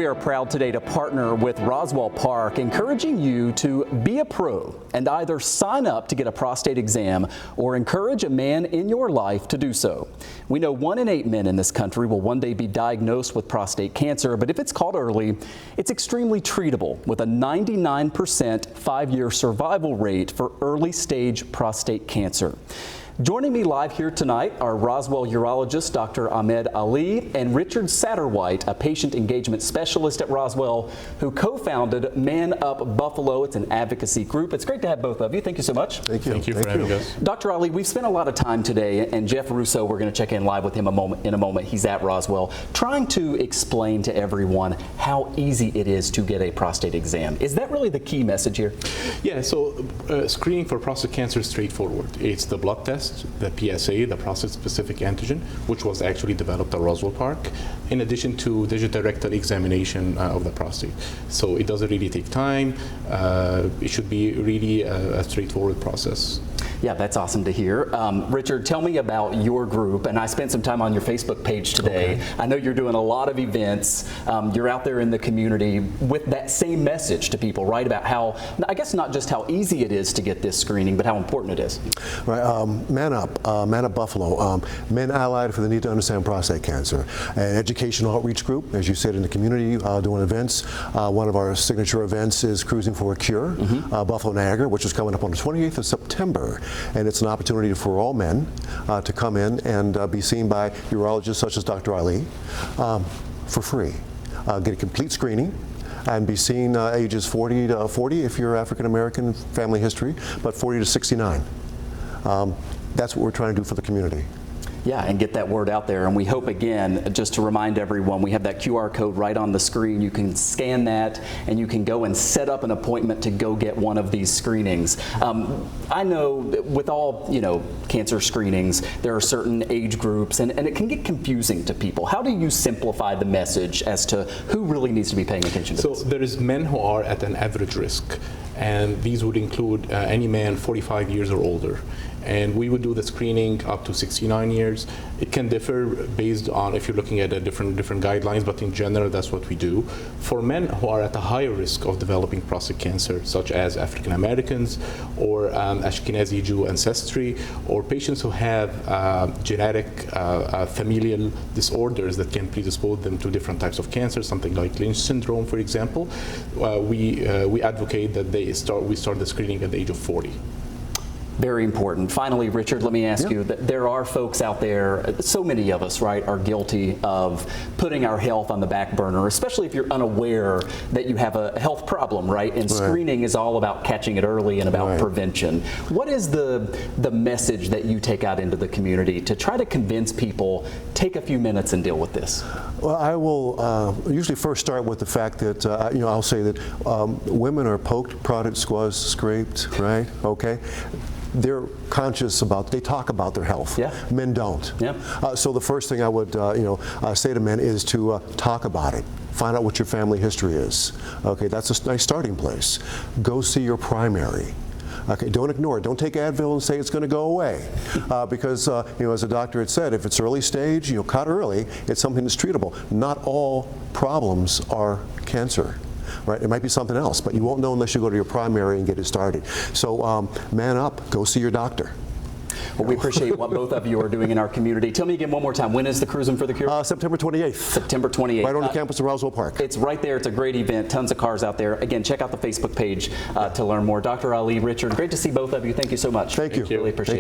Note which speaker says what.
Speaker 1: are proud today to partner with Roswell Park, encouraging you to be a pro and either sign up to get a prostate exam or encourage a man in your life to do so. We know 1 in 8 men in this country will one day be diagnosed with prostate cancer, but if it's caught early, it's extremely treatable with a 99% 5-year survival rate for early stage prostate cancer. Joining me live here tonight are Roswell urologist Dr. Ahmed Ali and Richard Satterwhite, a patient engagement specialist at Roswell, who co-founded Man Up Buffalo. It's an advocacy group. It's great to have both of you. Thank you so much.
Speaker 2: Thank you.
Speaker 3: Thank you for having us.
Speaker 1: Dr. Ali, we've spent a lot of time today, and Jeff Russo, we're going to check in live with him in a moment. He's at Roswell, trying to explain to everyone how easy it is to get a prostate exam. Is that really the key message here?
Speaker 3: Yeah, so screening for prostate cancer is straightforward. It's the blood test, the PSA, the prostate-specific antigen, which was actually developed at Roswell Park, in addition to digital rectal examination of the prostate. So it doesn't really take time. It should be really a straightforward process.
Speaker 1: Yeah, that's awesome to hear. Richard, tell me about your group, and I spent some time on your Facebook page today. Okay. I know you're doing a lot of events. You're out there in the community with that same message to people, right, about how, I guess not just how easy it is to get this screening, but how important it is.
Speaker 2: Right, Man Up Buffalo, Men Allied for the Need to Understand Prostate Cancer, an educational outreach group, as you said, in the community, doing events. One of our signature events is Cruising for a Cure, Buffalo Niagara, which is coming up on the 28th of September. And it's an opportunity for all men to come in and be seen by urologists such as Dr. Ali for free. Get a complete screening and be seen ages 40 to 40 if you're African American, family history, but 40 to 69. That's what we're trying to do for the community.
Speaker 1: Yeah, and get that word out there. And we hope, again, just to remind everyone, we have that QR code right on the screen. You can scan that and you can go and set up an appointment to go get one of these screenings. I know with all, cancer screenings, there are certain age groups and it can get confusing to people. How do you simplify the message as to who really needs to be paying attention to this?
Speaker 3: So there is men who are at an average risk, and these would include any man 45 years or older. And we would do the screening up to 69 years. It can differ based on if you're looking at a different guidelines, but in general, that's what we do. For men who are at a higher risk of developing prostate cancer, such as African Americans or Ashkenazi Jew ancestry, or patients who have genetic familial disorders that can predispose them to different types of cancer, something like Lynch syndrome, for example, we advocate that we start the screening at the age of 40.
Speaker 1: Very important. Finally, Richard, let me ask you that there are folks out there, so many of us, right, are guilty of putting our health on the back burner, especially if you're unaware that you have a health problem, right? And screening is all about catching it early and about prevention. What is the message that you take out into the community to try to convince people, take a few minutes and deal with this?
Speaker 2: Well, I will usually first start with the fact that, I'll say that women are poked, prodded, squashed, scraped, right? Okay? They're conscious about, they talk about their health. Yeah. Men don't. Yeah. So the first thing I would, say to men is to talk about it. Find out what your family history is. Okay, that's a nice starting place. Go see your primary. Okay, don't ignore it. Don't take Advil and say it's going to go away, because as the doctor had said, if it's early stage, caught early, it's something that's treatable. Not all problems are cancer. Right? It might be something else, but you won't know unless you go to your primary and get it started. So man up, go see your doctor.
Speaker 1: Well, we appreciate what both of you are doing in our community. Tell me again one more time, when is the Cruising for the Cure?
Speaker 2: September 28th.
Speaker 1: September 28th.
Speaker 2: Right on the campus of Roswell Park.
Speaker 1: It's right there. It's a great event. Tons of cars out there. Again, check out the Facebook page to learn more. Dr. Ali, Richard, great to see both of you. Thank you so much.
Speaker 2: Thank you.
Speaker 1: Really appreciate it.